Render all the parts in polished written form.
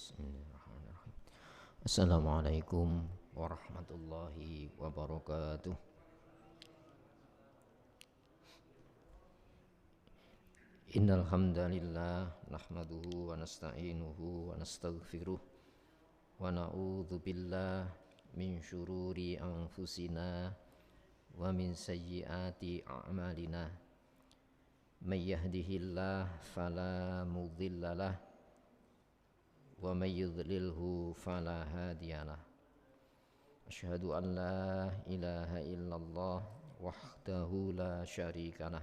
Bismillahirrahmanirrahim. Assalamualaikum warahmatullahi wabarakatuh. Innal hamdalillah nahmaduhu wa nasta'inuhu wa nastaghfiruh wa na'udzu billah min syururi anfusina wa min sayyiati a'malina. May yahdihillah fala mudhillalah wa may yudlilhu fala hadiyalah. Asyhadu an la ilaha illallah wahdahu la syarikalah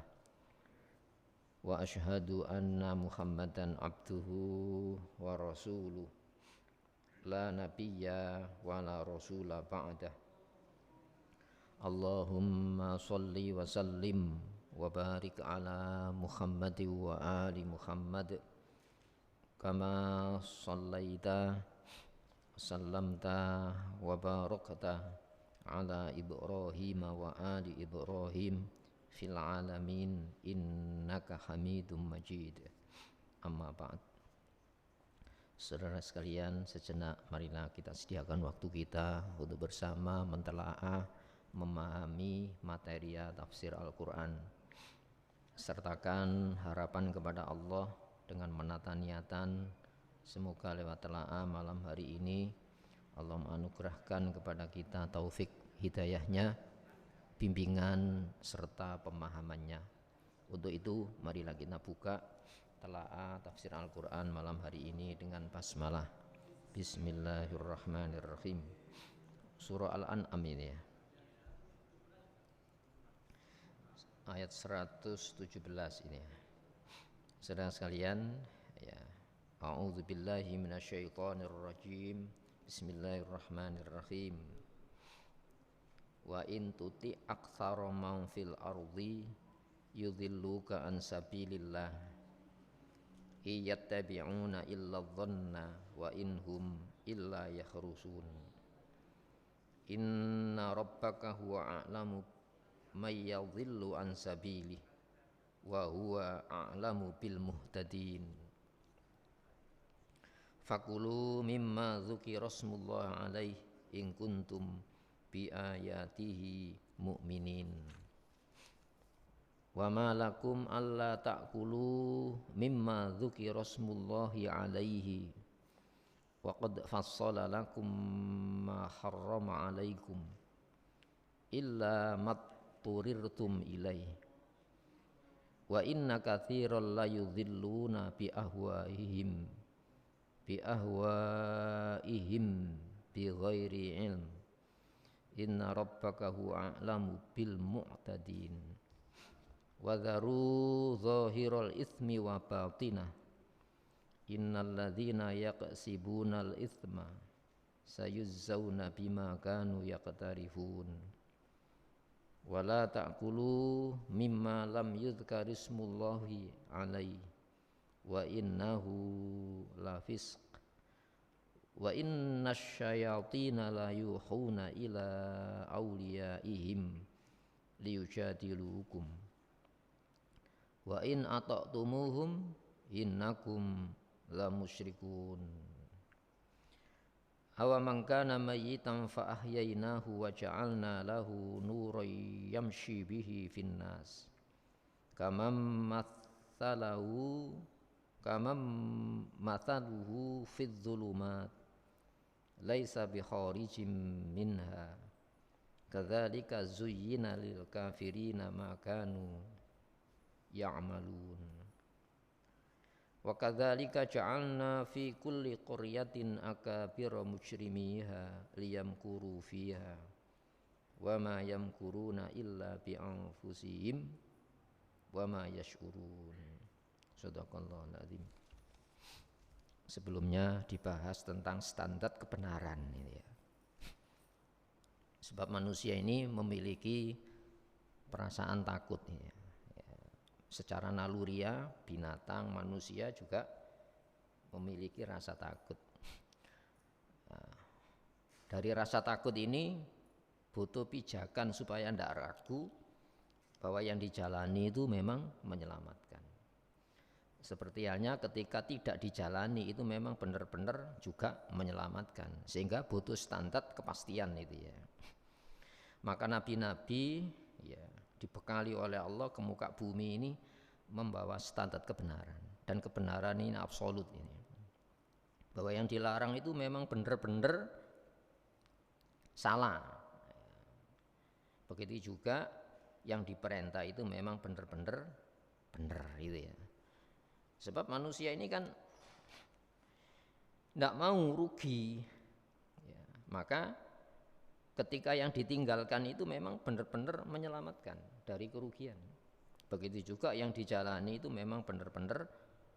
wa asyhadu anna Muhammadan abduhu wa rasuluh la nabiyya wa la rasula ba'dah. Allahumma salli wa sallim wa barik ala Muhammadin wa ali Muhammad kama sallaita sallamta wa barakta ala Ibrahim wa ali Ibrahim fil alamin innaka Hamidum Majid. Amma ba'd. Saudara sekalian, sejenak marilah kita sediakan waktu kita untuk bersama mentelaah, memahami materi tafsir Al-Quran. Sertakan harapan kepada Allah dengan menata niatan, semoga lewat telaah malam hari ini Allah menganugerahkan kepada kita taufik hidayahnya, bimbingan serta pemahamannya. Untuk itu marilah kita buka telaah tafsir Al-Quran malam hari ini dengan basmalah. Bismillahirrahmanirrahim. Surah Al-An'am ini ya, ayat 117 ini ya. Saudara sekalian, ya. A'udzubillahi minasyaitonirrajim. Bismillahirrahmanirrahim. Wa in tuti aktsara man fil ardi yudhilluka an sabilillah iyattabi'una illa dhanna wa inhum illa yakhrusun. Inna rabbaka huwa a'lamu may yadhillu an sabilihi wa huwa a'lamu bil muhtadin. Fakulu mimma dzukira rasmullah alaihi in kuntum bi ayatihi mu'minin. Wa ma lakum alla ta'kulu mimma dzukira rasmullahi alaihi wa qad fassala lakum ma harrama alaikum illa matturirtum ilaihi wa inna katsiran la yudhilluna bi ahwaihim bi ghairi ilm. Inna rabbaka huwa a'lamu bil mu'tadin. Wa dharu zahiral itsmi wa batinah. Innal ladzina yaqsibuna al itsma sayuzzawna bima kanu yaqtarifun. Wala ta'kulu mimma lam yudhkarismullahi alaihi wa innahu la fisq wa innasyayatina la yuhuna ila awliyaihim liyujadilukum wa in ata'tumuhum innakum la musyrikun. Awa man kana mayyitan fa ahyaynahu wa ja'alna lahu nuran yamshi bihi fin nas kamam mathaluhu fidz zulumat laisa bi kharijim minha kadzalika zuyyina lil kafirina ma kanu ya'malun. Wa kadzalika ja'alna fi kulli qaryatin akabira mujrimiha liyamkuru fiha wa ma yamkuruna illa bi anfusihim wa ma yash'urun. Shadaqallahul azim. Sebelumnya dibahas tentang standar kebenaran ini ya. Sebab manusia ini memiliki perasaan takut ya. Secara naluriah binatang, manusia juga memiliki rasa takut. Nah, dari rasa takut ini butuh pijakan supaya tidak ragu bahwa yang dijalani itu memang menyelamatkan. Seperti halnya ketika tidak dijalani itu memang benar-benar juga menyelamatkan, sehingga butuh standar kepastian itu ya. Maka nabi-nabi ya dibekali oleh Allah ke muka bumi ini membawa standar kebenaran, dan kebenaran ini absolut ini. Bahwa yang dilarang itu memang benar-benar salah. Begitu juga yang diperintah itu memang benar-benar benar gitu ya. Sebab manusia ini kan tidak mau rugi ya, maka ketika yang ditinggalkan itu memang benar-benar menyelamatkan dari kerugian. Begitu juga yang dijalani itu memang benar-benar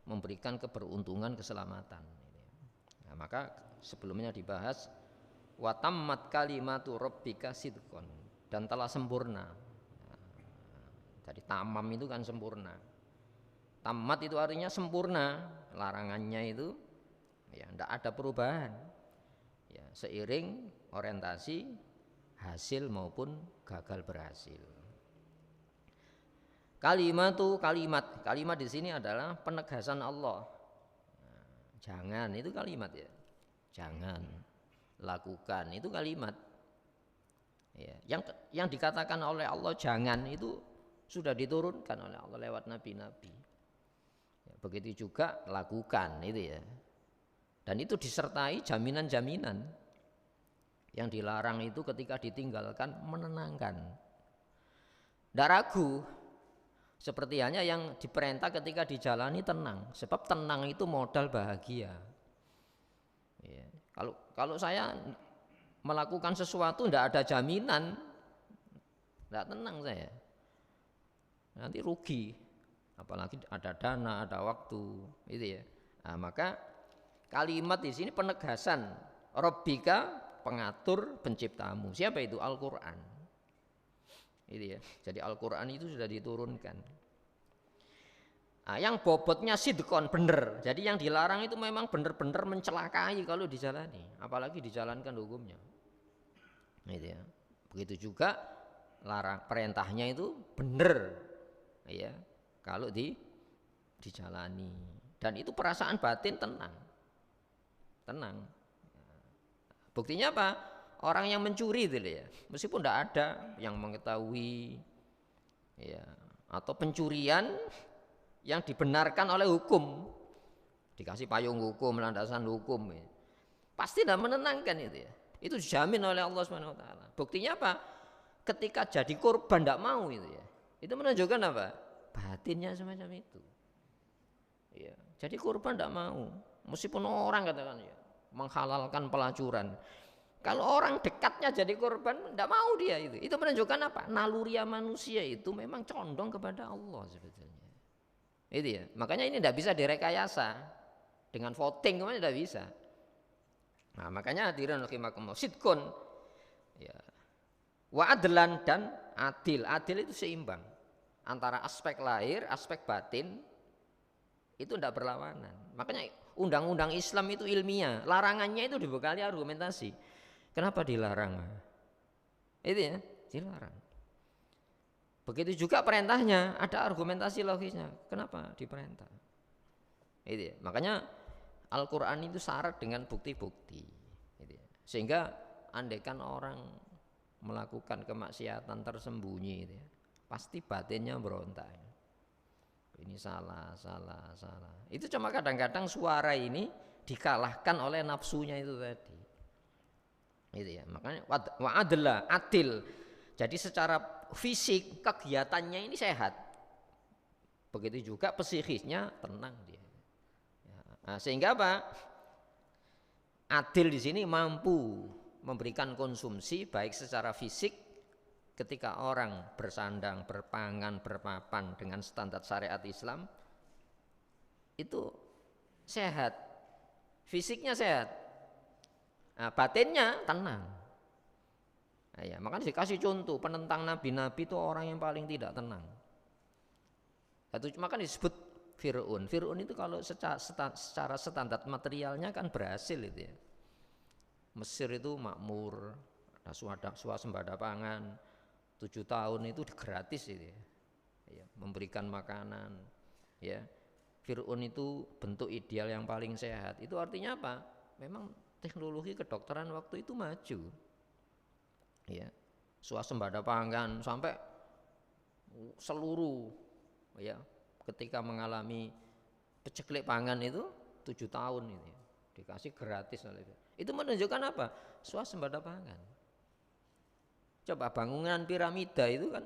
memberikan keberuntungan, keselamatan. Nah, maka sebelumnya dibahas wa tammat kalimatu rabbika sidqon, dan telah sempurna. Nah, jadi tamam itu kan sempurna. Tamat itu artinya sempurna, larangannya itu ya tidak ada perubahan. Ya, seiring orientasi hasil maupun gagal berhasil. Kalimat di sini adalah penegasan Allah. Nah, jangan itu kalimat ya. Jangan, lakukan itu kalimat. Ya, yang dikatakan oleh Allah jangan itu sudah diturunkan oleh Allah lewat nabi-nabi. Begitu juga lakukan itu ya. Dan itu disertai jaminan-jaminan. Yang dilarang itu ketika ditinggalkan menenangkan. Tidak ragu. Seperti hanya yang diperintah ketika dijalani tenang. Sebab tenang itu modal bahagia. Ya. Kalau saya melakukan sesuatu tidak ada jaminan, tidak tenang saya. Nanti rugi. Apalagi ada dana, ada waktu, itu ya. Nah, maka kalimat di sini penegasan Rabbika, pengatur penciptamu. Siapa itu? Al-Qur'an. Itu ya. Jadi Al-Qur'an itu sudah diturunkan. Nah, yang bobotnya sidqon, benar. Jadi yang dilarang itu memang benar-benar mencelakai kalau dijalani, apalagi dijalankan hukumnya. Itu ya. Begitu juga perintahnya itu benar. Ya. Kalau dijalani, dan itu perasaan batin tenang. Buktinya apa? Orang yang mencuri itu ya, meskipun tidak ada yang mengetahui ya, atau pencurian yang dibenarkan oleh hukum, dikasih payung hukum, landasan hukum ya, pasti tidak menenangkan itu ya. Itu dijamin oleh Allah Subhanahu wa taala. Buktinya apa? Ketika jadi korban tidak mau itu ya. Itu menunjukkan apa? Batinnya semacam itu. Ya, jadi korban tidak mau, meskipun orang katakan ya menghalalkan pelacuran. Kalau orang dekatnya jadi korban tidak mau dia itu. Itu menunjukkan apa? Naluri manusia itu memang condong kepada Allah sebetulnya. Itu ya. Makanya ini tidak bisa direkayasa dengan voting, kemana tidak bisa. Nah, makanya hadirin rahimakumullah, sidqun ya. Wa adlan, dan adil. Adil itu seimbang. Antara aspek lahir, aspek batin itu tidak berlawanan. Makanya undang-undang Islam itu ilmiah, larangannya itu dibekali argumentasi. Kenapa dilarang? Itu ya, dilarang. Begitu juga perintahnya, ada argumentasi logisnya. Kenapa diperintah? Itu ya. Makanya Al-Quran itu syarat dengan bukti-bukti. Itu ya. Sehingga andaikan orang melakukan kemaksiatan tersembunyi itu ya, pasti batinnya berontak. Ini salah. Itu cuma kadang-kadang suara ini dikalahkan oleh nafsunya itu tadi. Itu ya. Makanya wa'adla, adil. Jadi secara fisik kegiatannya ini sehat. Begitu juga psikisnya tenang dia. Ya. Nah, sehingga apa? Adil di sini mampu memberikan konsumsi baik secara fisik. Ketika orang bersandang, berpangan, berpapan dengan standar syariat Islam, itu sehat, fisiknya sehat, nah, batinnya tenang. Nah, ya, makanya dikasih contoh penentang nabi-nabi itu orang yang paling tidak tenang. Maka disebut Fir'aun. Fir'aun itu kalau secara standar materialnya kan berhasil itu ya. Mesir itu makmur, ada swasembada pangan. 7 tahun itu gratis itu ya, memberikan makanan ya. Fir'aun itu bentuk ideal yang paling sehat. Itu artinya apa? Memang teknologi kedokteran waktu itu maju. Ya. Swasembada pangan sampai seluruh ya ketika mengalami peceklik pangan itu 7 tahun itu ya, dikasih gratis oleh itu menunjukkan apa? Swasembada pangan. Coba bangunan piramida itu kan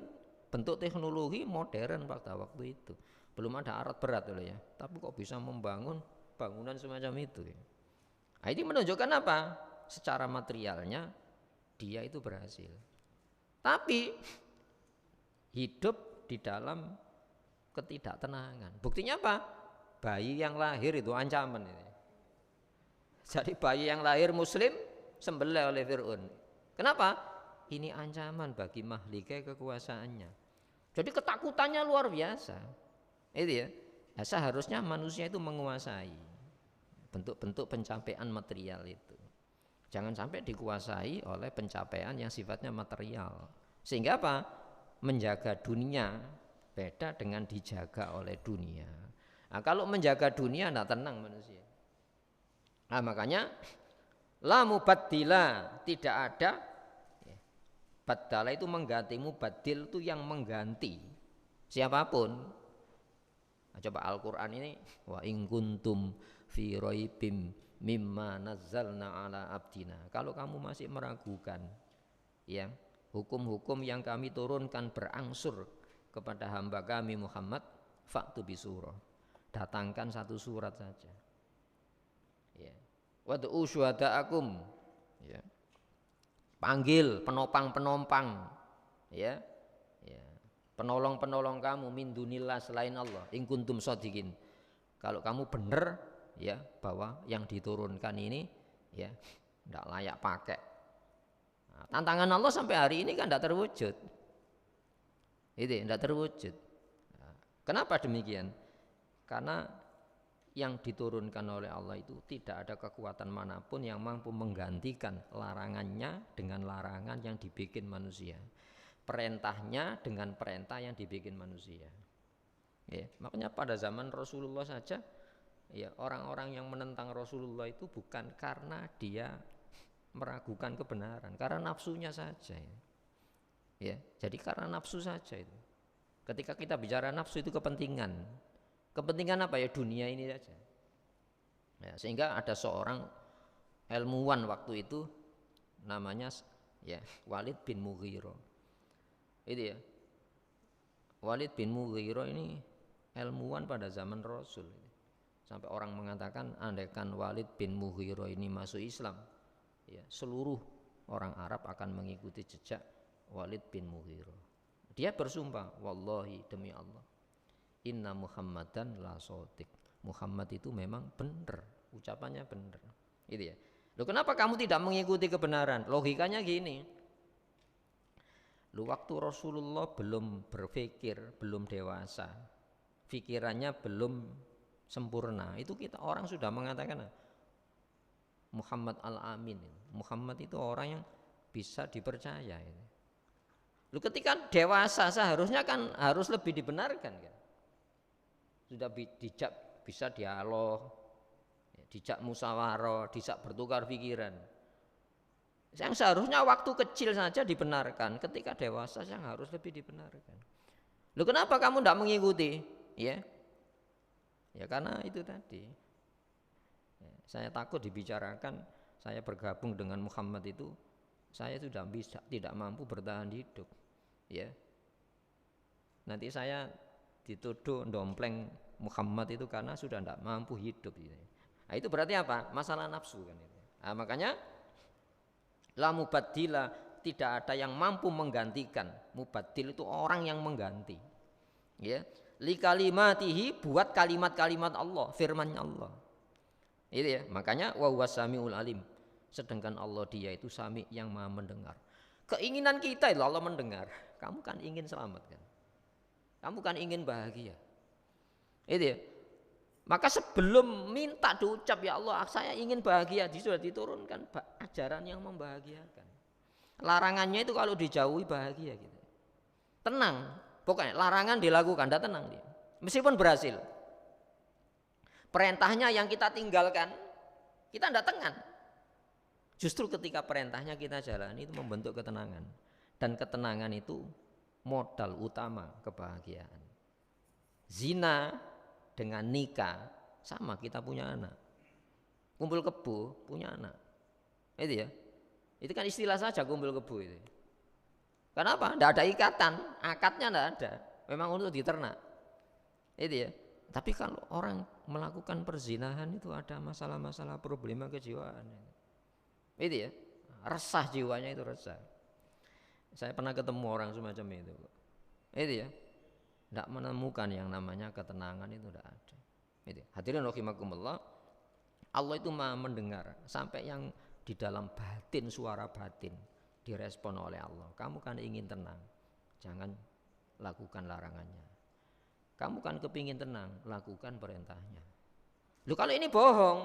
bentuk teknologi modern pada waktu itu. Belum ada alat berat loh ya. Tapi kok bisa membangun bangunan semacam itu ya. Nah, ini menunjukkan apa? Secara materialnya dia itu berhasil. Tapi hidup di dalam ketidaktenangan. Buktinya apa? Bayi yang lahir itu ancaman ini. Jadi bayi yang lahir muslim sembelih oleh Fir'aun. Kenapa? Ini ancaman bagi mahligai kekuasaannya. Jadi ketakutannya luar biasa. Itu ya. Nah, seharusnya manusia itu menguasai bentuk-bentuk pencapaian material itu. Jangan sampai dikuasai oleh pencapaian yang sifatnya material. Sehingga apa? Menjaga dunia beda dengan dijaga oleh dunia. Nah, kalau menjaga dunia tidak tenang manusia. Nah, makanya la mubaddila, tidak ada badala itu mengganti, mubaddil itu yang mengganti siapapun. Nah, coba Al-Quran ini wa in kuntum fi raibim mimma nazzalna ala abdina. Kalau kamu masih meragukan ya hukum-hukum yang kami turunkan berangsur kepada hamba kami Muhammad, fa'tu bisurah, datangkan satu surat saja ya. Wad'u syuhada'akum ya, panggil penopang-penopang ya, ya, penolong-penolong kamu min dunillah selain Allah in kuntum shodiqin, kalau kamu benar ya bahwa yang diturunkan ini ya tidak layak pakai. Nah, tantangan Allah sampai hari ini kan tidak terwujud. Itu tidak terwujud. Nah, kenapa demikian? Karena yang diturunkan oleh Allah itu tidak ada kekuatan manapun yang mampu menggantikan larangannya dengan larangan yang dibikin manusia, perintahnya dengan perintah yang dibikin manusia ya. Makanya pada zaman Rasulullah saja ya, orang-orang yang menentang Rasulullah itu bukan karena dia meragukan kebenaran, karena nafsunya saja ya. Ya, jadi karena nafsu saja itu. Ketika kita bicara nafsu itu kepentingan. Kepentingan apa ya? Dunia ini saja. Ya, sehingga ada seorang ilmuwan waktu itu namanya ya Walid bin Mughirah. Itu ya. Walid bin Mughirah ini ilmuwan pada zaman Rasul. Sampai orang mengatakan andaikan Walid bin Mughirah ini masuk Islam, ya, seluruh orang Arab akan mengikuti jejak Walid bin Mughirah. Dia bersumpah, wallahi demi Allah, inna Muhammadan la shodiq. Muhammad itu memang benar, ucapannya benar. Gitu ya. Loh, kenapa kamu tidak mengikuti kebenaran? Logikanya gini. Loh, waktu Rasulullah belum berpikir, belum dewasa, pikirannya belum sempurna, itu kita orang sudah mengatakan Muhammad al-Amin. Muhammad itu orang yang bisa dipercaya. Lu ketika dewasa seharusnya kan harus lebih dibenarkan kan. Sudah dijak bisa dialog, dijak musyawarah, dijak bertukar pikiran. Yang seharusnya waktu kecil saja dibenarkan, ketika dewasa yang harus lebih dibenarkan. Lu kenapa kamu tidak mengikuti? Ya. Ya karena itu tadi ya, saya takut dibicarakan saya bergabung dengan Muhammad itu saya sudah bisa tidak mampu bertahan hidup ya, nanti saya dituduh dompleng Muhammad itu karena sudah tidak mampu hidup gitu. Nah, itu berarti apa? Masalah nafsu kan itu. Nah, makanya la mubaddila, tidak ada yang mampu menggantikan. Mubaddil itu orang yang mengganti ya, li kalimatihi, buat kalimat-kalimat Allah, firman Allah. Itu ya, makanya wa huwas samiul alim. Sedangkan Allah dia itu sami, yang maha mendengar. Keinginan kita itu Allah mendengar. Kamu kan ingin selamat kan? Kamu kan ingin bahagia. Itu ya. Maka sebelum minta diucap ya Allah, saya ingin bahagia, sudah diturunkan ajaran yang membahagiakan. Larangannya itu kalau dijauhi bahagia gitu. Tenang. Pokoknya larangan dilakukan, tidak tenang dia. Meskipun berhasil. Perintahnya yang kita tinggalkan, kita tidak tenang. Justru ketika perintahnya kita jalani itu membentuk ketenangan. Dan ketenangan itu modal utama kebahagiaan. Zina dengan nikah sama, kita punya anak. Kumpul kebo punya anak. Itu ya. Itu kan istilah saja kumpul kebo itu. Kenapa? Tidak ada ikatan, akadnya tidak ada. Memang untuk diternak. Itu ya. Tapi kalau orang melakukan perzinahan itu ada masalah-masalah problema kejiwaan. Itu ya. Resah jiwanya itu resah. Saya pernah ketemu orang semacam itu. Itu ya. Tidak menemukan yang namanya ketenangan itu tidak ada. Itu. Hadirin rahimakumullah, Allah itu Maha mendengar sampai yang di dalam batin, suara batin direspon oleh Allah. Kamu kan ingin tenang, jangan lakukan larangannya. Kamu kan kepingin tenang, lakukan perintahnya. Loh kalau ini bohong,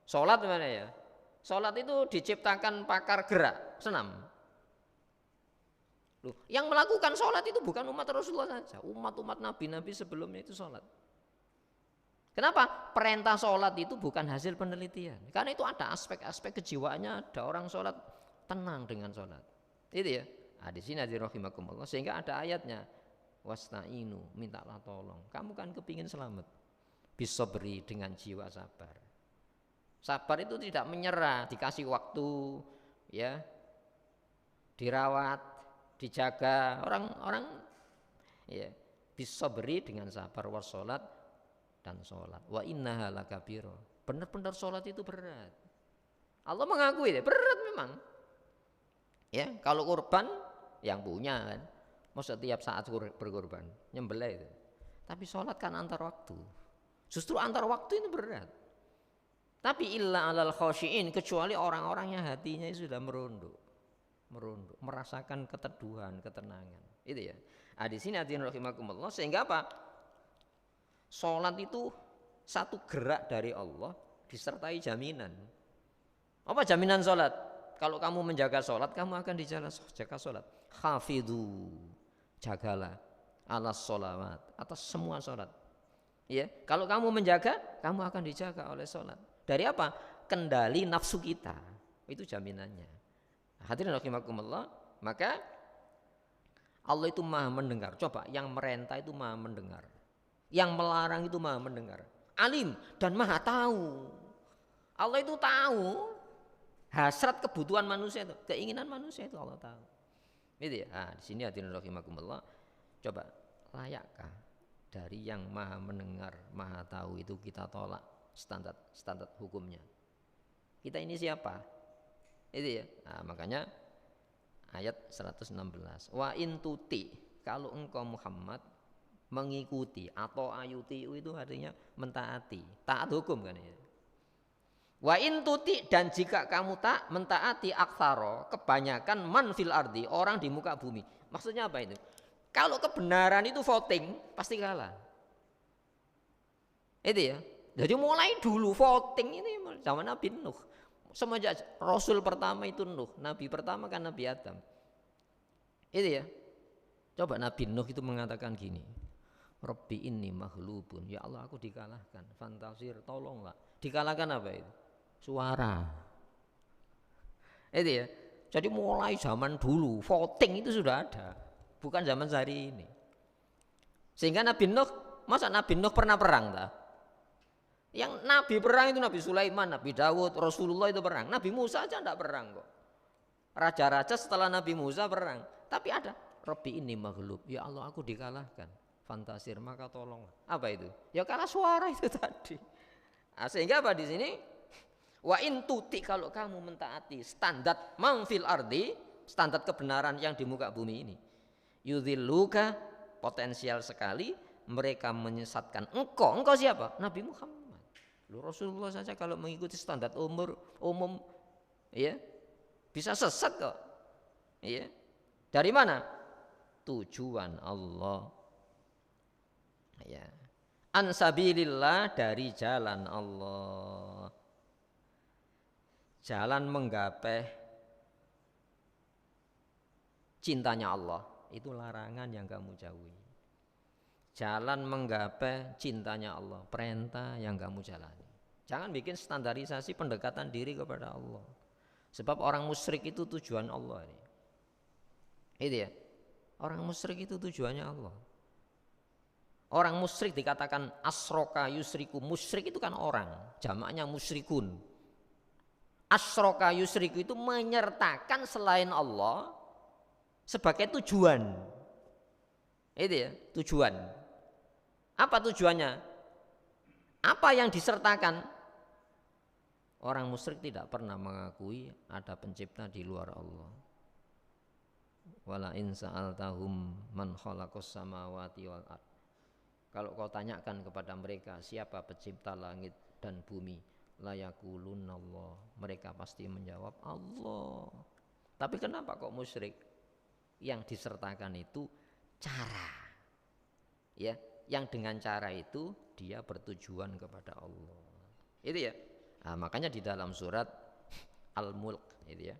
sholat mana ya? Sholat itu diciptakan pakar gerak, senam. Loh, yang melakukan sholat itu bukan umat Rasulullah saja, umat-umat nabi-nabi sebelumnya itu sholat. Kenapa? Perintah sholat itu bukan hasil penelitian. Karena itu ada aspek-aspek kejiwaannya, ada orang sholat tenang dengan sholat. Itu ya. Nah, di sini rahimakumullah, sehingga ada ayatnya, wasta'inu, mintalah tolong. Kamu kan kepingin selamat, bisa beri dengan jiwa sabar. Sabar itu tidak menyerah, dikasih waktu, ya, dirawat, dijaga. Orang-orang ya, bisa beri dengan sabar, wassalat dan sholat. Wa innaha lakabiro. Benar-benar sholat itu berat. Allah mengakui deh, berat memang. Ya, kalau kurban yang punya kan, mau setiap saat berkorban, nyembelih itu. Tapi sholat kan antar waktu. Justru antar waktu itu berat. Tapi illa alal khosyiin, kecuali orang-orang yang hatinya sudah merunduk, merasakan keteduhan, ketenangan. Itu ya. Nah, di sini hadirin rahimakumullah, sehingga apa? Sholat itu satu gerak dari Allah disertai jaminan. Apa jaminan sholat? Kalau kamu menjaga sholat, kamu akan jaga sholat. Hafidhu, jagalah alas sholawat, atas semua sholat. Ya, kalau kamu menjaga, kamu akan dijaga oleh sholat. Dari apa? Kendali nafsu kita. Itu jaminannya. Hadirin rahimakumullah, maka Allah itu Maha mendengar. Coba, yang merintah itu Maha mendengar. Yang melarang itu Maha mendengar. Alim dan Maha tahu. Allah itu tahu hasrat kebutuhan manusia itu, keinginan manusia itu Allah tahu. Gitu ya. Nah, di sini hadirin rahimakumullah, coba layakkah dari yang Maha mendengar, Maha tahu itu kita tolak standar hukumnya? Kita ini siapa? Itu ya. Nah, makanya ayat 116. Wa in tuti, kalau engkau Muhammad mengikuti, atau ayutiu itu artinya mentaati, taat hukum kan ya. Wa in tuti, dan jika kamu tak mentaati aktsaro, kebanyakan man fil ardi, orang di muka bumi. Maksudnya apa itu? Kalau kebenaran itu voting pasti kalah. Itu ya. Jadi mulai dulu voting ini zaman Nabi Nuh. Semenjak Rasul pertama itu Nuh, Nabi pertama kan Nabi Adam. Itu ya. Coba Nabi Nuh itu mengatakan gini, Rabbi inni maghlubun, ya Allah aku dikalahkan, fantasir tolonglah. Dikalahkan apa itu? Suara. Itu ya. Jadi mulai zaman dulu voting itu sudah ada, bukan zaman hari ini. Sehingga Nabi Nuh, masa Nabi Nuh pernah perang tak? Yang Nabi perang itu Nabi Sulaiman, Nabi Dawud, Rasulullah itu perang. Nabi Musa aja tidak perang kok. Raja-raja setelah Nabi Musa perang. Tapi ada Rabbi inni maghlub, ya Allah aku dikalahkan, fantasir maka tolong. Apa itu? Ya karena suara itu tadi. Nah, sehingga apa di sini? Wa in tuti, kalau kamu mentaati standar mangfil ardi, standar kebenaran yang di muka bumi ini, yudhilluka, potensial sekali mereka menyesatkan engkau siapa? Nabi Muhammad. Lu Rasulullah saja kalau mengikuti standar umum ya bisa sesat kok. Ya. Dari mana? Tujuan Allah. Ya. Ansabilillah, dari jalan Allah. Jalan menggapai cintanya Allah, itu larangan yang kamu jauhi. jalan menggapai cintanya Allah, perintah yang kamu jalani. Jangan bikin standarisasi pendekatan diri kepada Allah. Sebab orang musyrik itu tujuan Allah. Itu ya. Orang musyrik itu tujuannya Allah. Orang musyrik dikatakan asroka yusriku. Musyrik itu kan orang, jamaknya musyrikun. Asroka yusriku itu menyertakan selain Allah sebagai tujuan. Itu ya, tujuan. Apa tujuannya? Apa yang disertakan? Orang musyrik tidak pernah mengakui ada pencipta di luar Allah. Wala in sa'altahum man khalaqas samawati wal ard. Kalau kau tanyakan kepada mereka siapa pencipta langit dan bumi, la yaqulunna Allah. Mereka pasti menjawab Allah. Tapi kenapa kok musyrik? Yang disertakan itu cara. Ya, yang dengan cara itu dia bertujuan kepada Allah. Itu ya. Nah, makanya di dalam surat Al-Mulk itu ya.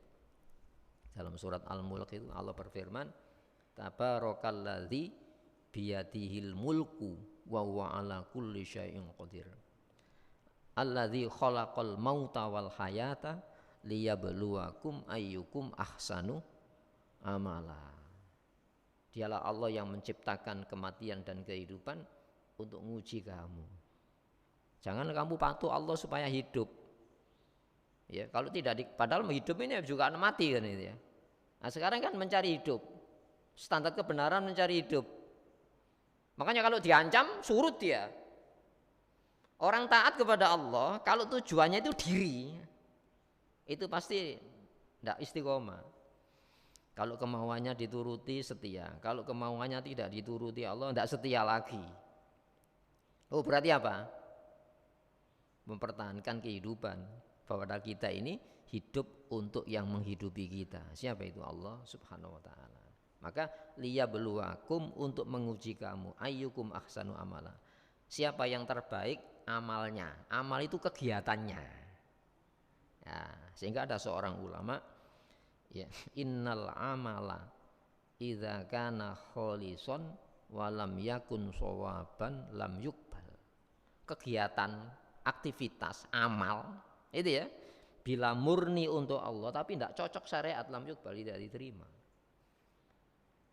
Dalam surat Al-Mulk itu Allah berfirman, Tabarakalladzi biyadihil mulku wa huwa ala kulli syai'in qadir. Alladzi khalaqal mauta wal hayata liyabluwakum ayyukum ahsanu amala. Dialah Allah yang menciptakan kematian dan kehidupan untuk menguji kamu. Jangan kamu patuh Allah supaya hidup. Ya, kalau tidak padahal hidup ini juga mati kan itu ya. Nah, sekarang kan mencari hidup. Standar kebenaran mencari hidup. Makanya kalau diancam surut dia. Orang taat kepada Allah kalau tujuannya itu diri, itu pasti tidak istiqomah. Kalau kemauannya dituruti setia, kalau kemauannya tidak dituruti Allah tidak setia lagi. Oh berarti apa? Mempertahankan kehidupan. Bahwa kita ini hidup untuk yang menghidupi kita. Siapa itu? Allah Subhanahu wa taala. Maka liyabluwakum untuk menguji kamu ayyukum ahsanu amala. Siapa yang terbaik amalnya. Amal itu kegiatannya. Ya, sehingga ada seorang ulama ya, innal amala idza kana kholison wa lam yakun shawaban lam yuqbal. Kegiatan, aktivitas, amal itu ya, bila murni untuk Allah tapi tidak cocok syariat lam yuqbal, tidak diterima.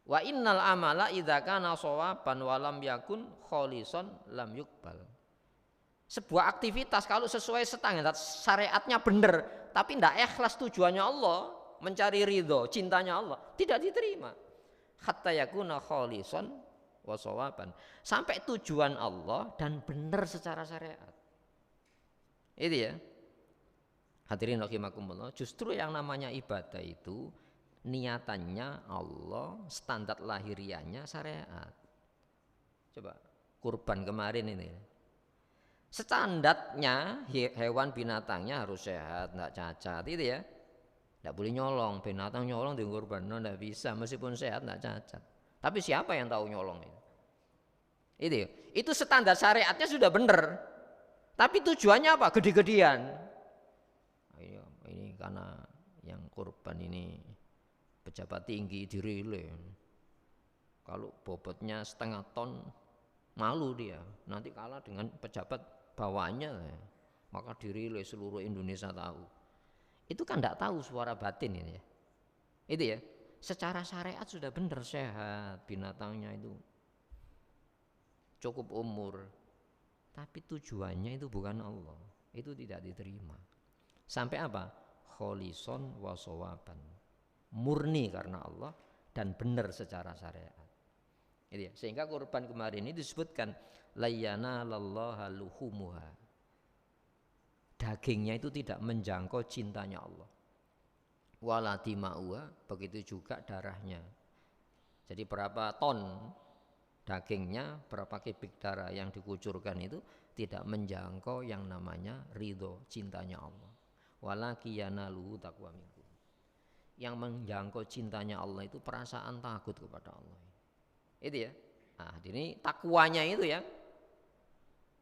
Wa innal amala idza kana shawaban wa lam yakun kholison lam yuqbal. Sebuah aktivitas kalau sesuai standar syariatnya benar tapi tidak ikhlas tujuannya Allah, mencari ridho, cintanya Allah, tidak diterima. Hatta yakuna kholison wa shawaban. Sampai tujuan Allah dan benar secara syariat. Itu ya. Hadirin rahimakumullah, justru yang namanya ibadah itu niatannya Allah, standar lahiriahnya syariat. Coba kurban kemarin ini. Standarnya hewan binatangnya harus sehat, tidak cacat, itu ya. Tidak boleh nyolong, binatang nyolong di kurban, tidak bisa meskipun sehat tidak cacat. Tapi siapa yang tahu nyolong itu? Itu ya. Itu standar syariatnya sudah benar. Tapi tujuannya apa? Gede-gedean. Ini karena yang kurban ini pejabat tinggi dirile. Kalau bobotnya 0,5 ton malu dia. Nanti kalah dengan pejabat bawahnya, maka dirile seluruh Indonesia tahu. Itu kan tidak tahu suara batin ini ya. Itu ya. Secara syariat sudah benar sehat binatangnya itu. Cukup umur. Tapi tujuannya itu bukan Allah. Itu tidak diterima. Sampai apa? Kholison wa shawaban. Murni karena Allah dan benar secara syariat. Ya. Sehingga kurban kemarin ini disebutkan layyana lallaha luhumuha. Dagingnya itu tidak menjangkau cintanya Allah. Wala dima'uha, begitu juga darahnya. Jadi berapa ton dagingnya, berapa kubik darah yang dikucurkan itu tidak menjangkau yang namanya ridho, cintanya Allah. Walakiyanaluhu taqwa minkum. Yang menjangkau cintanya Allah itu perasaan takut kepada Allah. Itu ya. Nah, ini takwanya itu ya,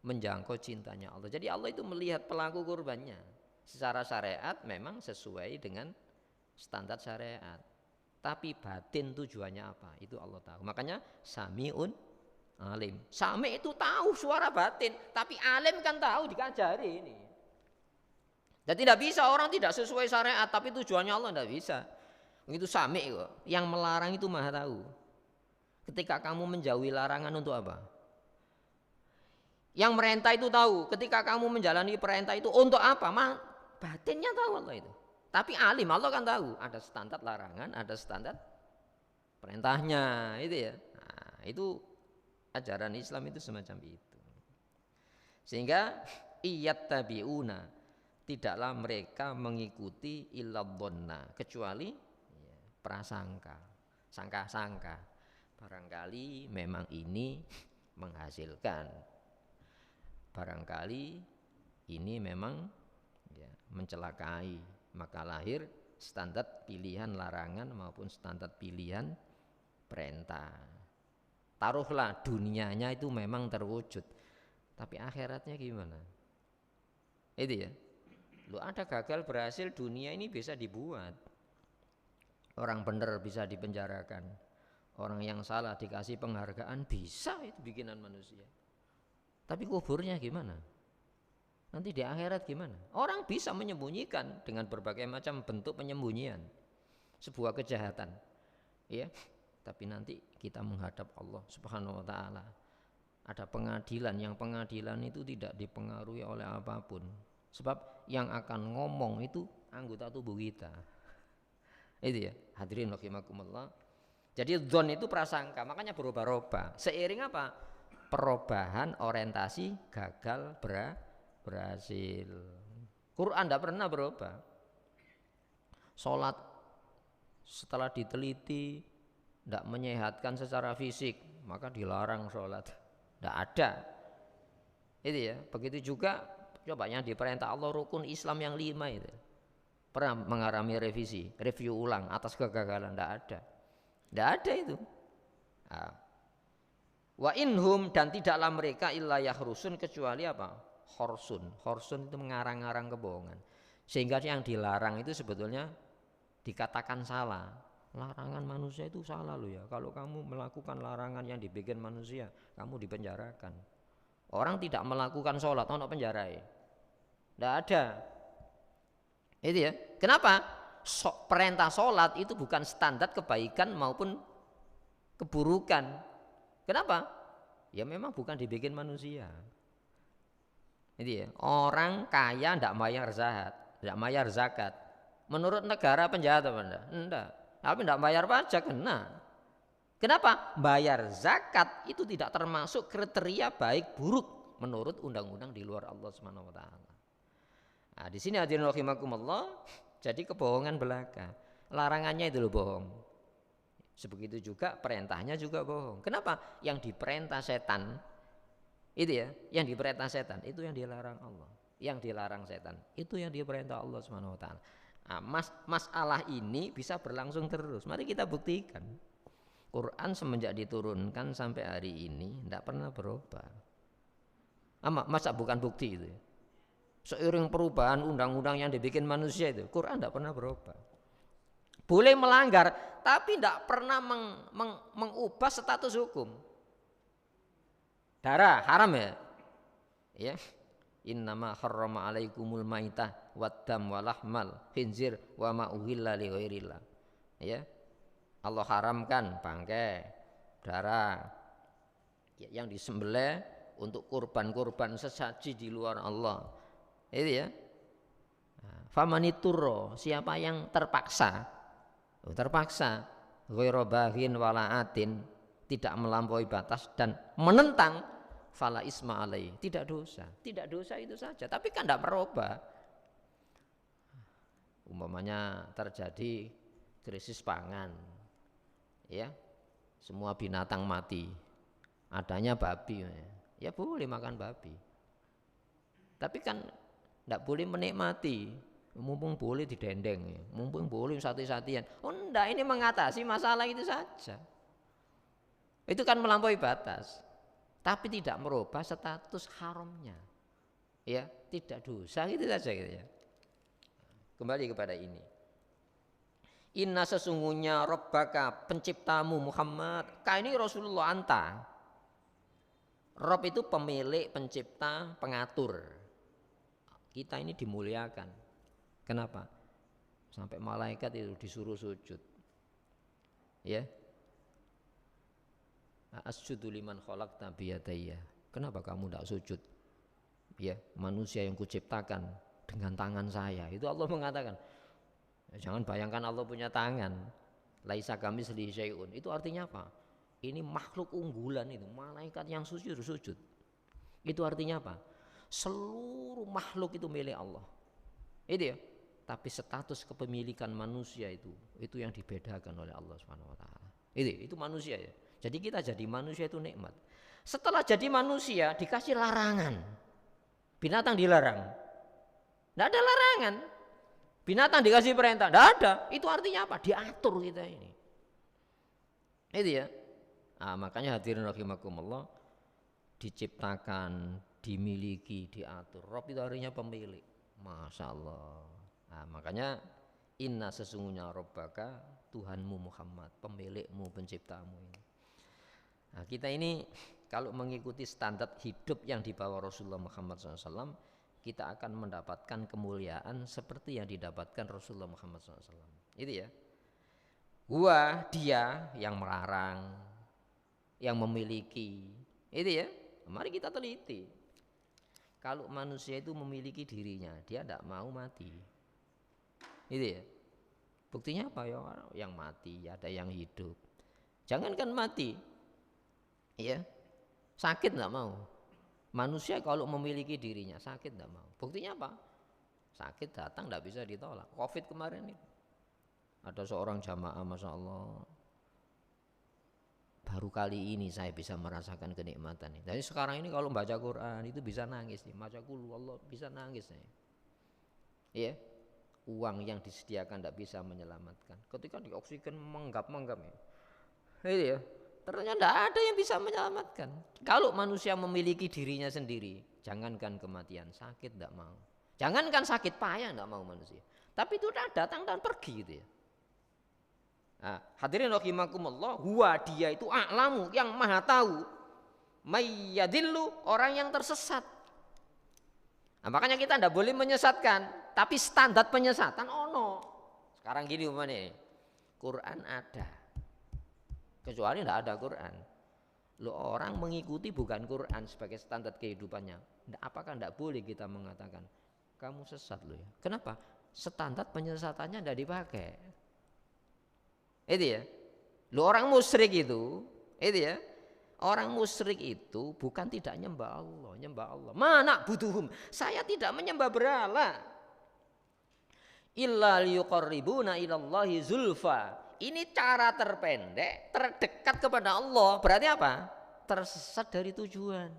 menjangkau cintanya Allah. Jadi Allah itu melihat pelaku kurbannya secara syariat memang sesuai dengan standar syariat. Tapi batin tujuannya apa? Itu Allah tahu. Makanya Sami'un Alim. Sami itu tahu suara batin, tapi alim kan tahu dikajari ini. Dan tidak bisa orang tidak sesuai syariat tapi tujuannya Allah tidak bisa. Itu sami kok. Yang melarang itu maha tahu. Ketika kamu menjauhi larangan untuk apa? Yang merintah itu tahu. Ketika kamu menjalani perintah itu untuk apa? Batinnya tahu Allah itu. Tapi alim Allah kan tahu. Ada standar larangan, ada standar perintahnya, itu ya. Nah, itu ajaran Islam itu semacam itu. Sehingga iyattabi'una, tidaklah mereka mengikuti illa dhanna, kecuali ya, prasangka, sangka-sangka. Barangkali memang ini menghasilkan. Barangkali ini memang ya, mencelakai, maka lahir standar pilihan larangan maupun standar pilihan perintah. Taruhlah dunianya itu memang terwujud, tapi akhiratnya gimana? Itu ya. Lu ada gagal berhasil, dunia ini bisa dibuat. Orang benar bisa dipenjarakan, orang yang salah dikasih penghargaan, bisa itu bikinan manusia. Tapi kuburnya gimana? Nanti di akhirat gimana? Orang bisa menyembunyikan dengan berbagai macam bentuk penyembunyian sebuah kejahatan, ya. Tapi nanti kita menghadap Allah Subhanahu wa taala. Ada pengadilan, yang pengadilan itu tidak dipengaruhi oleh apapun. Sebab yang akan ngomong itu anggota tubuh kita. Itu ya, hadirin rahimakumullah. Jadi dzon itu prasangka, makanya berubah-ubah. Seiring apa? Perubahan orientasi gagal berhasil. Quran tidak pernah berubah. Sholat setelah diteliti tidak menyehatkan secara fisik, maka dilarang sholat. Tidak ada. Itu ya. Begitu juga coba yang diperintah Allah rukun Islam yang 5 itu. Pernah mengalami review ulang atas kegagalan? Tidak ada. Tidak ada itu. Nah. Wa inhum, dan tidaklah mereka illa yahrusun, kecuali apa? Horsun itu mengarang-arang kebohongan. Sehingga yang dilarang itu sebetulnya dikatakan salah. Larangan manusia itu salah loh ya. Kalau kamu melakukan larangan yang dibikin manusia, kamu dipenjarakan. Orang tidak melakukan sholat, ono penjara ya? Tidak ada. Itu ya. Kenapa? Perintah sholat itu bukan standar kebaikan maupun keburukan. Kenapa? Ya memang bukan dibikin manusia. Itu ya. Orang kaya tidak bayar zakat. Menurut negara penjahat apa enggak? Enggak. Tapi tidak bayar pajak, kena. Kenapa? Bayar zakat itu tidak termasuk kriteria baik buruk menurut undang-undang di luar Allah Subhanahu wa taala. Nah, di sini hadirin rahimakumullah, jadi kebohongan belaka. Larangannya itu loh bohong. Sebegitu juga perintahnya juga bohong. Kenapa? Yang diperintah setan itu ya, yang diperintah setan itu yang dilarang Allah. Yang dilarang setan itu yang diperintah Allah Subhanahu wa taala. Nah, masalah ini bisa berlangsung terus. Mari kita buktikan. Quran semenjak diturunkan sampai hari ini tidak pernah berubah. Masa bukan bukti itu? Seiring perubahan undang-undang yang dibikin manusia itu, Quran tidak pernah berubah. Boleh melanggar, tapi tidak pernah mengubah status hukum. Darah haram ya, ya. Innama harrama alaikumul maitah waddam walahmal khinzir wa ma uhilla li ghairillah. Ya. Allah haramkan bangkai, darah yang disembelih untuk kurban-kurban sesaji di luar Allah. Itu ya. Famaniturro, siapa yang terpaksa ghairu baghin wala atin, tidak melampaui batas dan menentang, fala isma alai, tidak dosa itu saja. Tapi kan tidak merubah. Umpamanya terjadi krisis pangan, ya, semua binatang mati, adanya babi, ya boleh makan babi. Tapi kan tidak boleh menikmati, mumpung boleh didendeng, mumpung boleh sati-satian. Oh enggak, ini mengatasi masalah itu saja. Itu kan melampaui batas. Tapi tidak merubah status haramnya, ya, tidak dosa gitu saja gitu ya. Kembali kepada ini. Inna, sesungguhnya Rabbaka, penciptamu Muhammad, ini Rasulullah anta. Rob itu pemilik, pencipta, pengatur. Kita ini dimuliakan. Kenapa? Sampai malaikat itu disuruh sujud. Ya. Asjudu liman khalaqta biyadayya. Kenapa kamu tidak sujud? Ya, manusia yang kuciptakan dengan tangan saya. Itu Allah mengatakan. Jangan bayangkan Allah punya tangan. Laisa kamitslihi syai'un. Itu artinya apa? Ini makhluk unggulan itu, malaikat yang sujud. Itu artinya apa? Seluruh makhluk itu milik Allah. Itu ya. Tapi status kepemilikan manusia itu yang dibedakan oleh Allah Subhanahu wa taala. Itu manusia ya. Jadi kita jadi manusia itu nikmat. Setelah jadi manusia dikasih larangan. Binatang dilarang. Tidak ada larangan. Binatang dikasih perintah. Tidak ada. Itu artinya apa? Diatur kita ini. Itu ya. Nah, makanya hadirin rahimakumullah, diciptakan, dimiliki, diatur. Rob itu artinya pemilik. Masya Allah. Nah, makanya inna sesungguhnya Rabbaka, Tuhanmu Muhammad, pemilikmu, penciptamu ini. Nah, kita ini kalau mengikuti standar hidup yang dibawa Rasulullah Muhammad SAW, kita akan mendapatkan kemuliaan seperti yang didapatkan Rasulullah Muhammad SAW. Itu ya. Dia yang melarang, yang memiliki. Itu ya. Mari kita teliti. Kalau manusia itu memiliki dirinya, dia tidak mau mati. Itu ya. Buktinya apa ya? Yang mati, ada yang hidup. Jangankan mati, ya, sakit tidak mau. Manusia kalau memiliki dirinya sakit tidak mau. Buktinya apa? Sakit datang tidak bisa ditolak. Covid kemarin itu ada seorang jamaah, masya Allah, baru kali ini saya bisa merasakan kenikmatan ini. Jadi sekarang ini kalau baca Quran itu bisa nangis nih, baca Qul Allah bisa nangis nih. Iya, uang yang disediakan tidak bisa menyelamatkan. Ketika di oksigen menggap ya. Iya, ternyata tidak ada yang bisa menyelamatkan. Kalau manusia memiliki dirinya sendiri, jangankan kematian, sakit tidak mau. Jangankan sakit payah tidak mau manusia. Tapi itu sudah datang dan pergi gitu ya. Nah, hadirin rahimakumullah, dia itu a'lamu, yang maha tahu, mayyadillu, orang yang tersesat. Nah, makanya kita tidak boleh menyesatkan, tapi standar penyesatan sekarang gini umpamanya, Quran ada, kecuali tidak ada Quran. Orang mengikuti bukan Quran sebagai standar kehidupannya. Apakah tidak boleh kita mengatakan kamu sesat ya? Kenapa? Standar penyesatannya tidak dipakai. Itu ya. Orang musyrik itu ya. Orang musyrik itu bukan tidak nyembah Allah. Mana butuhum? Saya tidak menyembah berhala. Illa liyuqarribuna ilallahi zulfa. Ini cara terpendek, terdekat kepada Allah. Berarti apa? Tersesat dari tujuan.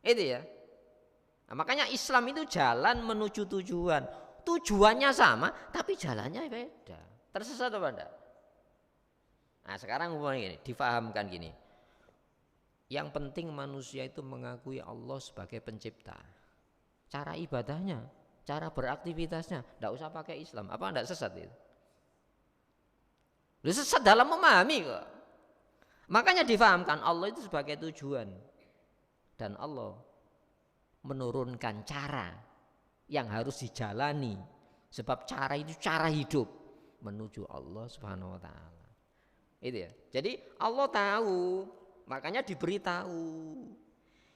Itu ya. Nah, makanya Islam itu jalan menuju tujuan. Tujuannya sama, tapi jalannya beda. Tersesat apa enggak? Nah, sekarang gini, difahamkan gini. Yang penting manusia itu mengakui Allah sebagai pencipta. Cara ibadahnya, cara beraktivitasnya, enggak usah pakai Islam. Apa enggak sesat itu? Lu sesat dalam memahami kok. Makanya difahamkan Allah itu sebagai tujuan. Dan Allah menurunkan cara yang harus dijalani. Sebab cara itu cara hidup menuju Allah Subhanahu wa taala. Itu ya. Jadi Allah tahu, makanya diberitahu.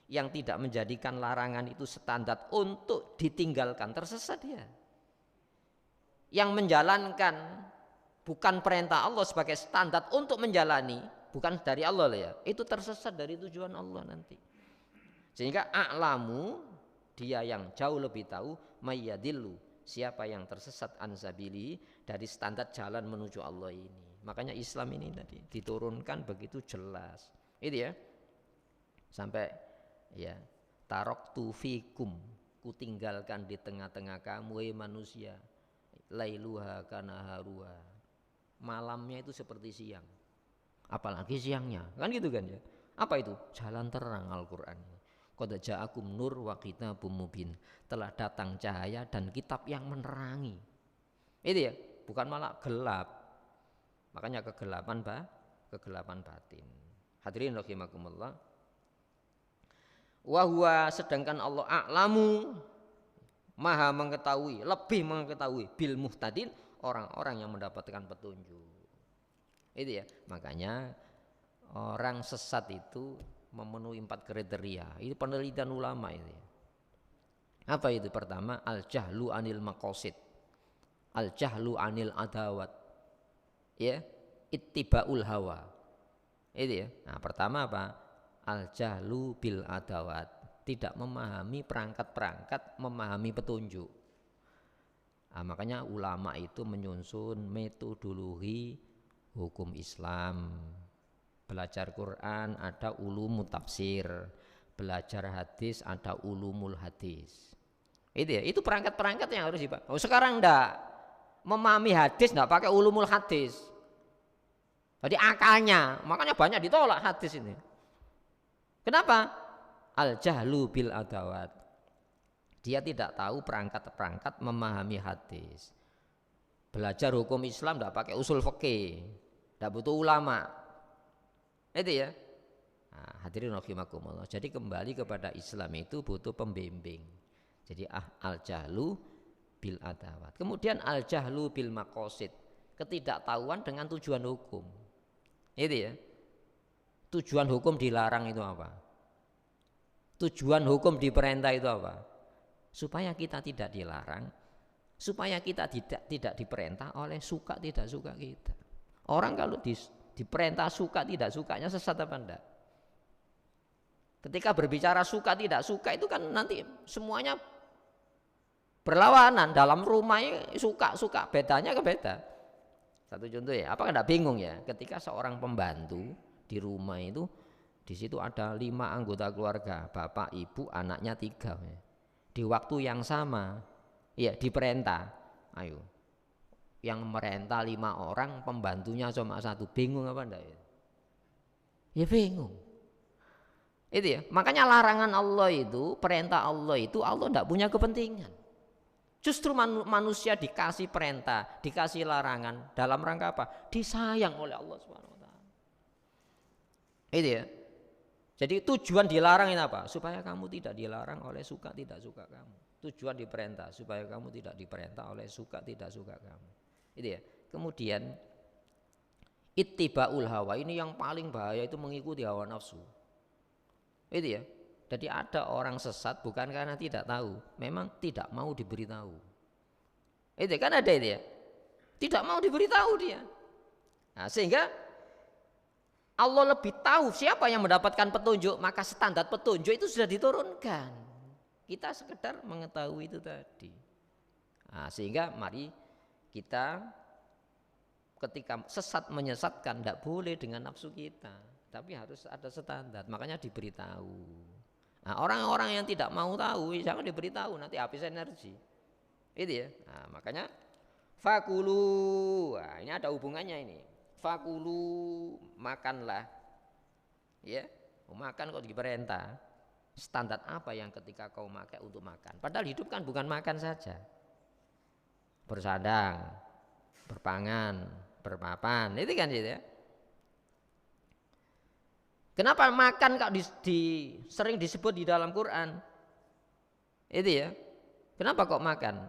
Yang tidak menjadikan larangan itu standar untuk ditinggalkan, tersesat dia. Yang menjalankan bukan perintah Allah sebagai standar untuk menjalani, bukan dari Allah ya. Itu tersesat dari tujuan Allah nanti. Sehingga a'lamu, dia yang jauh lebih tahu, mayyadillu, siapa yang tersesat ansabili, dari standar jalan menuju Allah ini. Makanya Islam ini tadi diturunkan begitu jelas. Itu ya. Sampai ya, taraktu fikum, kutinggalkan di tengah-tengah kamu manusia, lailuha kanaharuha, malamnya itu seperti siang, apalagi siangnya, kan gitu kan ya. Apa itu? Jalan terang Al-Qur'an. Qad ja'akum nur wa kitabum mubin, telah datang cahaya dan kitab yang menerangi. Itu ya, bukan malah gelap. Makanya kegelapan batin. Hadirin rahimakumullah, Wa sedangkan Allah a'lamu maha mengetahui, lebih mengetahui bil muhtadin, orang-orang yang mendapatkan petunjuk. Itu ya, makanya orang sesat itu memenuhi 4 kriteria. Itu penelitian ulama itu ya. Apa itu? Pertama, al-jahlu anil maqasid, al-jahlu anil adawat, ya, ittiba'ul hawa. Itu ya. Nah, pertama apa? Al-jahlu bil adawat, tidak memahami perangkat-perangkat, memahami petunjuk. Nah, makanya ulama itu menyusun metodologi hukum Islam. Belajar Quran ada ulumul tafsir, belajar hadis ada ulumul hadis. Itu ya, itu perangkat-perangkat yang harus dipahami. Oh, sekarang enggak memahami hadis enggak pakai ulumul hadis. Jadi akalnya, makanya banyak ditolak hadis ini. Kenapa? Al-jahlu bil adawat. Dia tidak tahu perangkat-perangkat memahami hadis. Belajar hukum Islam tidak pakai usul fikih, tidak butuh ulama. Itu ya. Nah, hadirin rahimakumullah. Jadi kembali kepada Islam itu butuh pembimbing. Jadi al-jahlu bil adawat. Kemudian al-jahlu bil maqasid, ketidaktahuan dengan tujuan hukum. Itu ya. Tujuan hukum dilarang itu apa? Tujuan hukum diperintah itu apa? Supaya kita tidak dilarang, supaya kita tidak diperintah oleh suka tidak suka kita. Orang kalau diperintah suka tidak sukanya sesat apa enggak? Ketika berbicara suka tidak suka itu kan nanti semuanya berlawanan. Dalam rumah suka bedanya beda. Satu contoh ya, apakah enggak bingung ya? Ketika seorang pembantu di rumah itu, di situ ada 5 anggota keluarga, bapak, ibu, anaknya 3. Ya. Di waktu yang sama, ya diperintah, ayo, yang merintah 5 orang, pembantunya cuma 1, bingung apa enggak ya? Ya bingung. Itu ya, makanya larangan Allah itu, perintah Allah itu, Allah enggak punya kepentingan. Justru manusia dikasih perintah, dikasih larangan dalam rangka apa? Disayang oleh Allah Subhanahu wa taala. Itu ya. Jadi tujuan dilarang ini apa? Supaya kamu tidak dilarang oleh suka tidak suka kamu. Tujuan diperintah supaya kamu tidak diperintah oleh suka tidak suka kamu. Itu ya. Kemudian ittiba'ul hawa, ini yang paling bahaya, itu mengikuti hawa nafsu. Itu ya. Jadi ada orang sesat bukan karena tidak tahu, memang tidak mau diberitahu. Itu kan ada itu ya. Tidak mau diberitahu dia. Nah, sehingga Allah lebih tahu siapa yang mendapatkan petunjuk, maka standar petunjuk itu sudah diturunkan. Kita sekedar mengetahui itu tadi. Nah, sehingga mari kita ketika sesat menyesatkan tidak boleh dengan nafsu kita, tapi harus ada standar. Makanya diberitahu. Nah, orang-orang yang tidak mau tahu jangan diberitahu, nanti habis energi. Itu ya. Nah, makanya fakulu. Nah, ini ada hubungannya ini. Fakulu, makanlah. Ya, makan kok diperintah. Standar apa yang ketika kau pakai untuk makan? Padahal hidup kan bukan makan saja. Bersandang, berpangan, berpapan, itu kan gitu ya. Kenapa makan kok sering disebut di dalam Quran? Itu ya. Kenapa kok makan?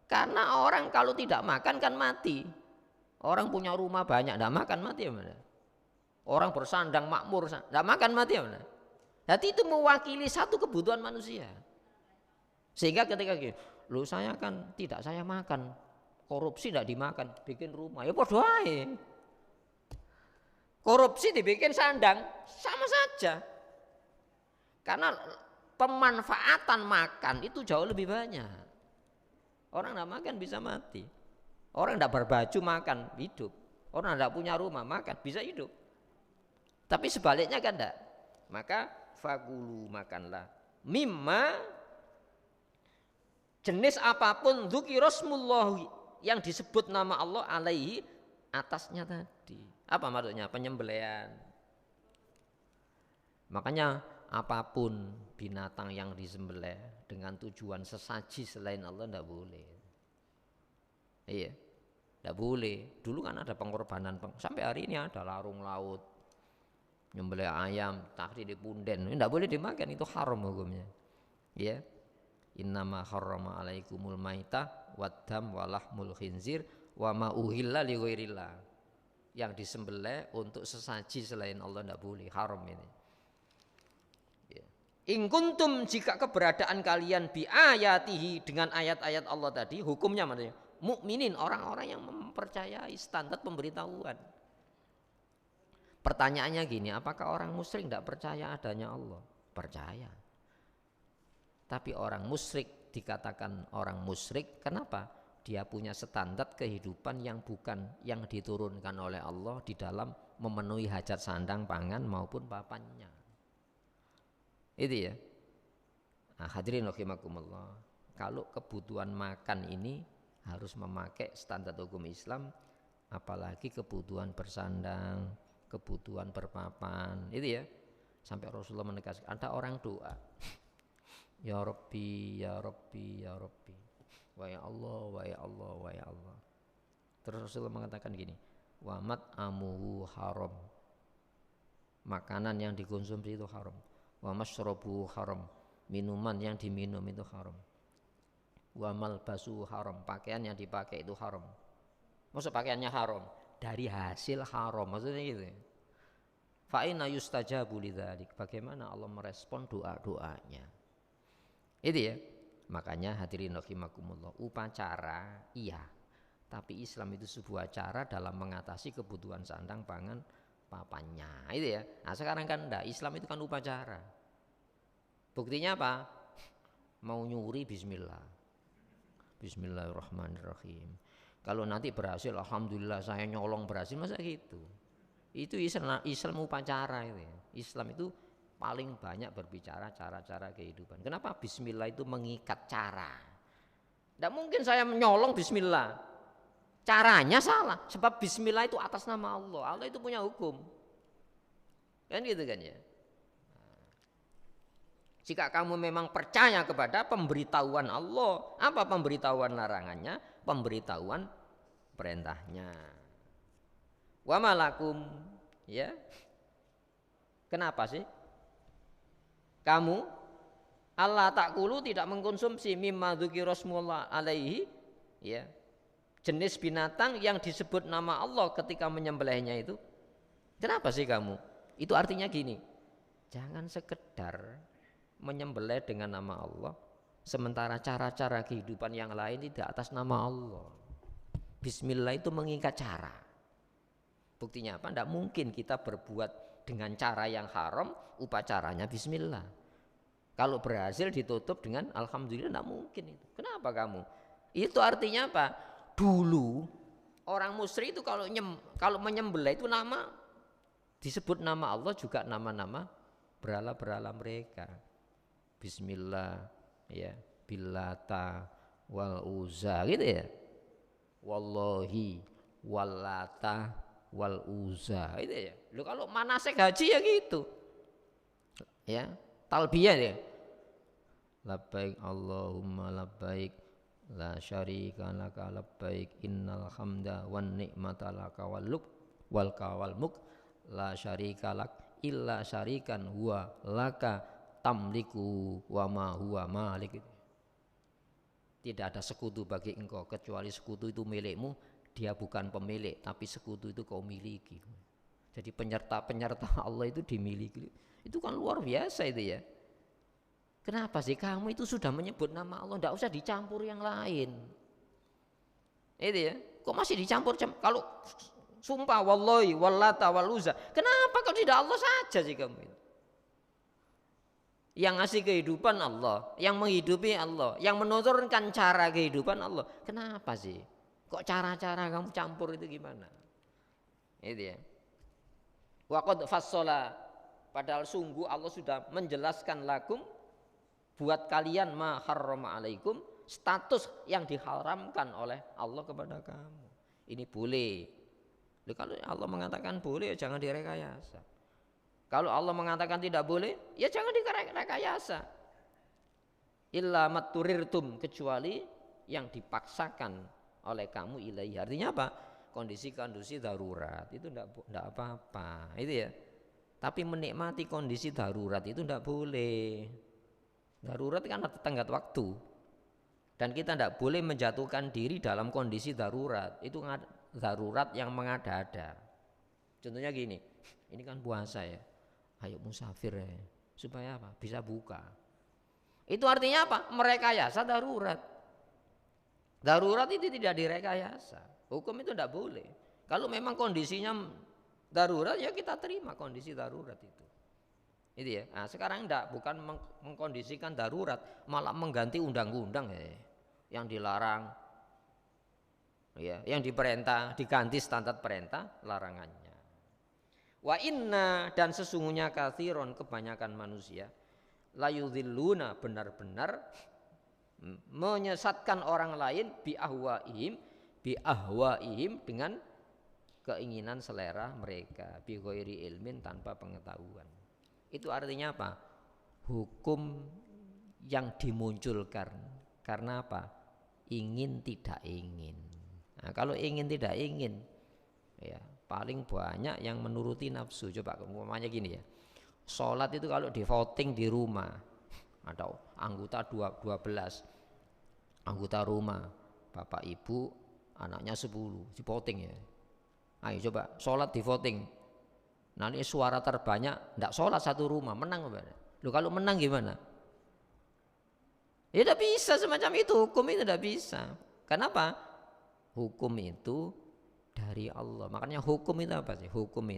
Karena orang kalau tidak makan kan mati. Orang punya rumah banyak, tidak makan mati ya mana? Orang bersandang makmur, tidak makan mati ya mana? Jadi itu mewakili satu kebutuhan manusia. Sehingga ketika gitu, loh saya kan tidak saya makan, korupsi tidak dimakan, bikin rumah, ya bodoh aja. Korupsi dibikin sandang, sama saja. Karena pemanfaatan makan itu jauh lebih banyak. Orang tidak makan bisa mati. Orang tidak berbaju makan, hidup. Orang tidak punya rumah makan, bisa hidup. Tapi sebaliknya kan tidak. Maka fakulu, makanlah. Mimma, jenis apapun dzukirasmullahi, yang disebut nama Allah alaihi, atasnya tadi. Apa maksudnya? Penyembelihan. Makanya apapun binatang yang disembelih dengan tujuan sesaji selain Allah tidak boleh. Iya, tidak boleh. Dulu kan ada pengorbanan, sampai hari ini ada larung laut. nyembelih ayam, takdir di punden, tidak boleh dimakan, itu haram hukumnya. Ya, innama harrama alaikumul maitah waddam walahmul khinzir wa ma uhilla li ghairillah. Yang disembelih untuk sesaji selain Allah tidak boleh, haram ini. Ya. In kuntum, jika keberadaan kalian bi ayatihi, dengan ayat-ayat Allah tadi, hukumnya maksudnya mukminin, orang-orang yang mempercayai standar pemberitahuan. Pertanyaannya gini, apakah orang musyrik tidak percaya adanya Allah? Percaya. Tapi orang musyrik dikatakan orang musyrik, kenapa? Dia punya standar kehidupan yang bukan yang diturunkan oleh Allah di dalam memenuhi hajat sandang, pangan maupun papannya. Itu ya. Nah, hadirin rahimakumullah. Kalau kebutuhan makan ini harus memakai standar hukum Islam, apalagi kebutuhan bersandang, kebutuhan berpapan, itu ya. Sampai Rasulullah menegaskan, ada orang doa, ya Rabbi, ya Rabbi, ya Rabbi, wa ya Allah, wa ya Allah, wa ya Allah. Terus Rasulullah mengatakan gini, wa mat'amuhu haram, makanan yang dikonsumsi itu haram, wa masyrabuhu haram, minuman yang diminum itu haram, wa malbasuhu haram, pakaian yang dipakai itu haram. Maksud pakaiannya haram dari hasil haram, maksudnya gitu. Fa inna yustajabu lidzalik, bagaimana Allah merespon doa-doanya. Itu ya. Makanya hadirin rahimakumullah, upacara iya, tapi Islam itu sebuah cara dalam mengatasi kebutuhan sandang, pangan, papannya. Itu ya. Nah, sekarang kan enggak, Islam itu kan upacara. Buktinya apa? Mau nyuri bismillah. Bismillahirrahmanirrahim. Kalau nanti berhasil, alhamdulillah saya nyolong berhasil, masa gitu? Itu Islam upacara itu ya. Islam itu paling banyak berbicara cara-cara kehidupan. Kenapa bismillah itu mengikat cara? Tidak mungkin saya nyolong bismillah. Caranya salah, sebab bismillah itu atas nama Allah. Allah itu punya hukum. Kan gitu kan ya. Jika kamu memang percaya kepada pemberitahuan Allah, apa pemberitahuan larangannya? Pemberitahuan perintahnya. Wa malakum, ya. Kenapa sih kamu Allah takulu tidak mengkonsumsi mimma dzukira rasmullah alaihi, ya, jenis binatang yang disebut nama Allah ketika menyembelihnya itu? Kenapa sih kamu? Itu artinya gini, jangan sekedar menyembelih dengan nama Allah sementara cara-cara kehidupan yang lain tidak atas nama Allah. Bismillah itu mengikat cara. Buktinya apa? Tidak mungkin kita berbuat dengan cara yang haram, upacaranya bismillah. Kalau berhasil ditutup dengan alhamdulillah, tidak mungkin itu. Kenapa kamu? Itu artinya apa? Dulu orang musyrik itu kalau menyembelih itu nama disebut nama Allah juga nama-nama berhala-berhala mereka. Bismillah, ya, billata wal uzza, gitu ya. Wallahi wallata wal uzza, itu ya. Lu kalau manasik haji ya gitu. Ya, talbiyah ya. Labbaik Allahumma labbaik la syarika laka labbaik innal hamda wan ni'mata laka wal mulk la syarika lak illa syarikan huwa laka tamliku wa ma huwa malik. Tidak ada sekutu bagi engkau kecuali sekutu itu milikmu, dia bukan pemilik tapi sekutu itu kau miliki. Jadi penyerta Allah itu dimiliki. Itu kan luar biasa itu ya. Kenapa sih kamu itu sudah menyebut nama Allah, tidak usah dicampur yang lain. Itu ya. Kok masih dicampur? Kalau sumpah wallahi wallata wal uzza, kenapa kok tidak Allah saja sih kamu itu? Yang ngasih kehidupan Allah, yang menghidupi Allah, yang menurunkan cara kehidupan Allah. Kenapa sih? Kok cara-cara kamu campur itu gimana? Itu ya. Wa qad fassala, padahal sungguh Allah sudah menjelaskan lakum buat kalian ma harrama alaikum, status yang diharamkan oleh Allah kepada kamu. Ini boleh. Kalau Allah mengatakan boleh, jangan direkayasa. Kalau Allah mengatakan tidak boleh, ya jangan direkayasa. Illa matturirtum, kecuali yang dipaksakan oleh kamu ilaihi. Artinya apa? Kondisi darurat itu tidak apa-apa. Itu ya. Tapi menikmati kondisi darurat itu tidak boleh. Darurat kan ada tenggat waktu. Dan kita tidak boleh menjatuhkan diri dalam kondisi darurat. Itu darurat yang mengada-ada. Contohnya gini, ini kan puasa ya. Ayo musafir ya. Supaya apa? Bisa buka. Itu artinya apa? Merekayasa darurat. Darurat itu tidak direkayasa. Hukum itu tidak boleh. Kalau memang kondisinya darurat ya kita terima kondisi darurat itu. Itu ya. Nah, sekarang enggak, bukan mengkondisikan darurat, malah mengganti undang-undang ya. Yang dilarang ya, yang diperintah diganti standar perintah larangannya. Wa inna, dan sesungguhnya katsiron, kebanyakan manusia, layudzilluna, benar-benar menyesatkan orang lain bi ahwaihim dengan keinginan selera mereka, bi ghairi ilmin, tanpa pengetahuan. Itu artinya apa? Hukum yang dimunculkan karena apa? Ingin tidak ingin. Nah, kalau ingin tidak ingin, ya paling banyak yang menuruti nafsu. Coba umpamanya gini ya, sholat itu kalau di voting di rumah, ada anggota 12 anggota rumah, bapak ibu anaknya 10, di voting ya. Ayo coba sholat di voting. Nanti suara terbanyak tidak sholat satu rumah, menang apa? Loh, kalau menang gimana? Ya tidak bisa semacam itu, hukum itu tidak bisa. Kenapa? Hukum itu dari Allah. Makanya hukum itu apa sih? Hukum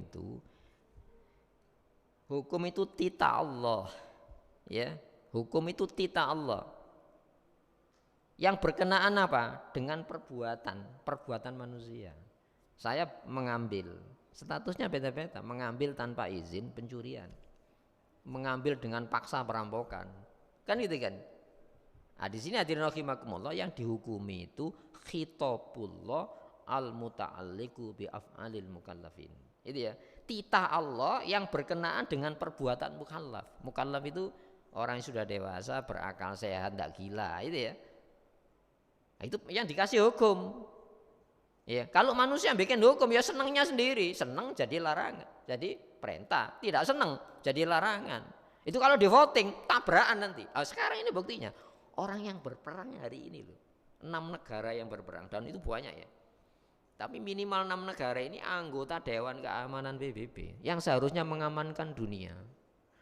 itu titah Allah. Ya, hukum itu titah Allah. Yang berkenaan apa? Dengan perbuatan manusia. Saya mengambil, statusnya beda-beda, mengambil tanpa izin pencurian, mengambil dengan paksa perampokan, kan gitu kan? Nah, di sini hadirin rahimakumullah, yang dihukumi itu khitabullah al-muta'alliqu bi af'alil mukallafin. Itu ya, titah Allah yang berkenaan dengan perbuatan mukallaf. Mukallaf itu orang yang sudah dewasa, berakal sehat, tidak gila, itu ya. Nah, itu yang dikasih hukum. Ya, kalau manusia bikin hukum ya senangnya sendiri, senang jadi larangan, jadi perintah, tidak senang jadi larangan. Itu kalau di voting tabrakan nanti. Oh, sekarang ini buktinya orang yang berperang hari ini loh, 6 negara yang berperang, dan itu banyak ya. Tapi minimal 6 negara ini anggota Dewan Keamanan PBB yang seharusnya mengamankan dunia.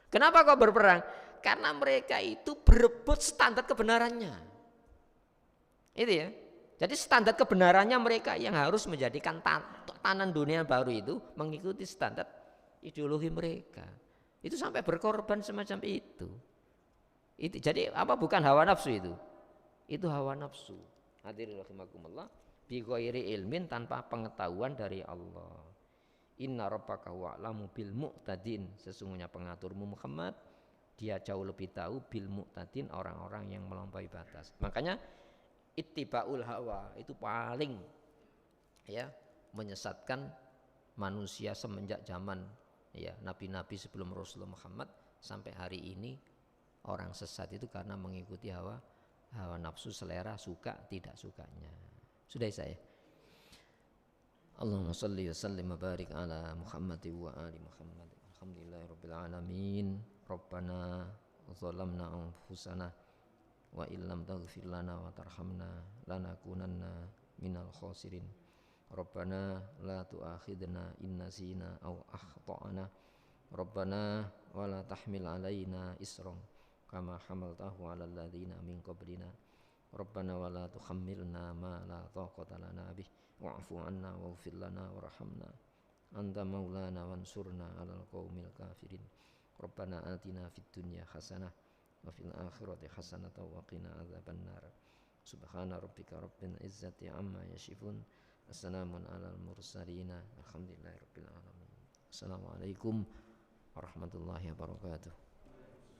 Kenapa kok berperang? Karena mereka itu berebut standar kebenarannya. Itu ya. Jadi standar kebenarannya mereka yang harus menjadikan tatanan dunia baru itu mengikuti standar ideologi mereka. Itu sampai berkorban semacam itu. Jadi apa, bukan hawa nafsu itu? Itu hawa nafsu. Hadirin rahimakumullah, bi ghairi ilmin, tanpa pengetahuan dari Allah. Inna rabbaka wa'lamu bil mu'tadin, sesungguhnya pengaturmu Muhammad, dia jauh lebih tahu bil mu'tadin, orang-orang yang melampaui batas. Makanya ittiba'ul hawa itu paling ya menyesatkan manusia semenjak zaman ya nabi-nabi sebelum Rasulullah Muhammad sampai hari ini. Orang sesat itu karena mengikuti hawa nafsu, selera, suka tidak sukanya. Sudah saya. Allahumma shalli wa sallim wa barik ala Muhammad wa ali Muhammad. Alhamdulillahirabbil alamin. Rabbana zalamna anfusana wa illam taghfir lana wa tarhamna lanakunanna minal khasirin. Rabbana la tu'akhidna in nasina aw akhtana. Rabbana wa la tahmil alaina isran kama hamaltahu 'alal ladzina min qablina. Rabbana wa la tuhammilna ma la taqata lana bih wa'fu 'anna waghfir lana warhamna anta maulana wansurna 'alal qaumil kafirin. Rabbana atina fid dunya hasanah wa fil akhirati hasanatan wa qina adzabannar. Subhana rabbika rabbil izzati amma yasifun. Assalamun alal mursalin. Alhamdulillahirabbil alamin. Assalamualaikum warahmatullahi wabarakatuh.